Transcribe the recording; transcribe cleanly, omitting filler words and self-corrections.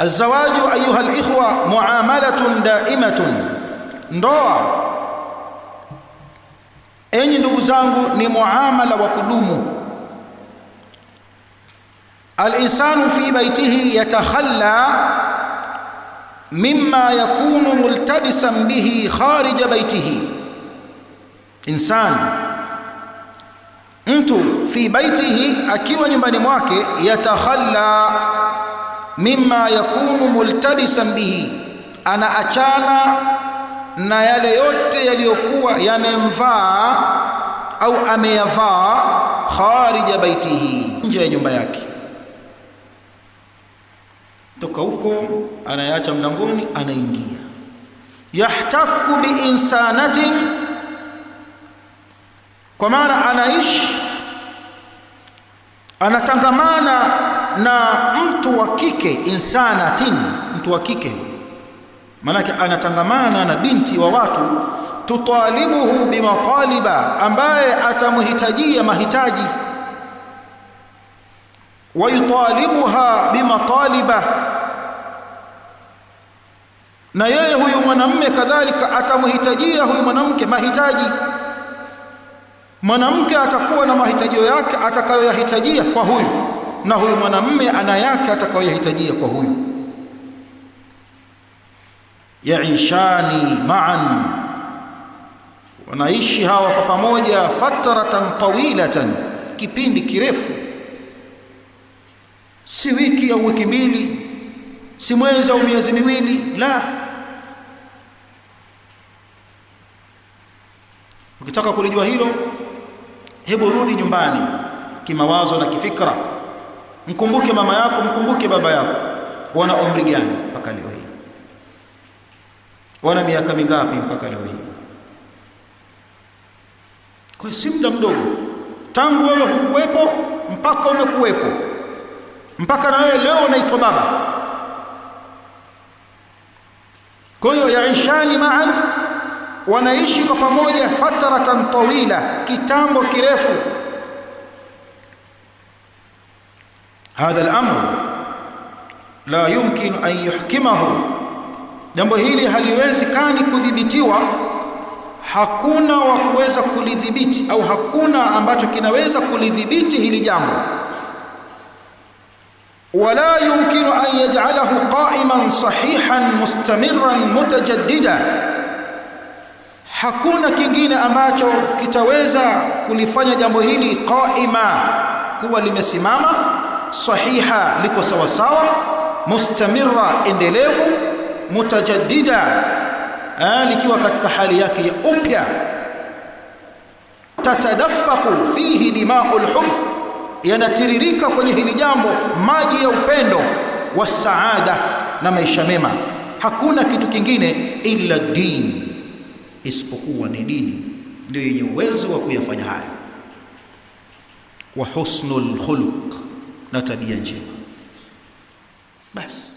Azawaju ayuha alikhwa muamalatun daimatun, ndoa enyi ndugu zangu ni muamala wa kudumu. Al-insanu fi baitihi yatakhalla mimma yakunu multabisan bihi kharij baitihi. Insan, mtu fi baitihi, akiwa nyumbani mwake, yatakhalla mimma yakunu multabisan bihi, anaachana na yale yote yaliyokuwa yamemvaa au ameyavaa kharija baitihi, nje ya nyumba yake. Toka huko anayaacha mlangoni, anaingia. Yahtaku bi insanatin, kwa maana anaishi, anatangamana na mtu wa kike. Insanatin, mtu wa kike, maanake anatangamana na binti wa watu. Tutalibuhu bimataliba, ambaye atamhitajia mahitaji. Wa yutalibuha bimataliba, na yeye huyu mwanamume kadhalika atamhitajia huyu mwanamke mahitaji. Mwanamke atakuwa na mahitaji yake atakayoyahitajia kwa huyu, na huyu mwanamume ana yake atakayoyahitajia kwa huyu. Yaishani ma'an, wanaishi hawa kwa pamoja. Fatratan tawilatan, kipindi kirefu, si wiki au wiki mbili, si mwezi au miezi miwili, la. Ukitaka kulijua hilo, hebu rudi nyumbani kimawazo na kifikra. Mkumbuke mama yako, mkumbuke baba yako, wana umri gani mpaka leo hii? Wana miaka mingapi mpaka leo hii? Kwa si muda mdogo, tangu wewe hukuwepo mpaka umekuwepo, mpaka na wewe leo unaitwa baba. Kwa hiyo yaishani ma'an, wanaishi kwa pamoja. Fatratan tawila, kitambo kirefu. Hadha al-amr la yumkin an yuhkimahu, jambo hili haliwezekani kudhibitiwa. Hakuna wa kuweza kulidhibiti, au hakuna ambacho kinaweza kulidhibiti hili jambo. Wala yumkinu an yaj'alahu qa'iman sahihan mustamirran mutajaddida, hakuna kingine ambacho kitaweza kulifanya jambo hili qaima, kuwa limesimama, sahiha, liko sawa sawa, mustamirra, endelevu, mutajaddida, likiwa katika hali yake ya upya. Tatadaffaqu fihi dima'ul hubb, yanatiririka kwenye hili jambo maji ya upendo, wa saada, na maisha mema. Hakuna kitu kingine illa din, isipokuwa ni dini ndio yenye uwezo wa kuyafanya haya. Wa husnul khuluq, na tabia njema. Basi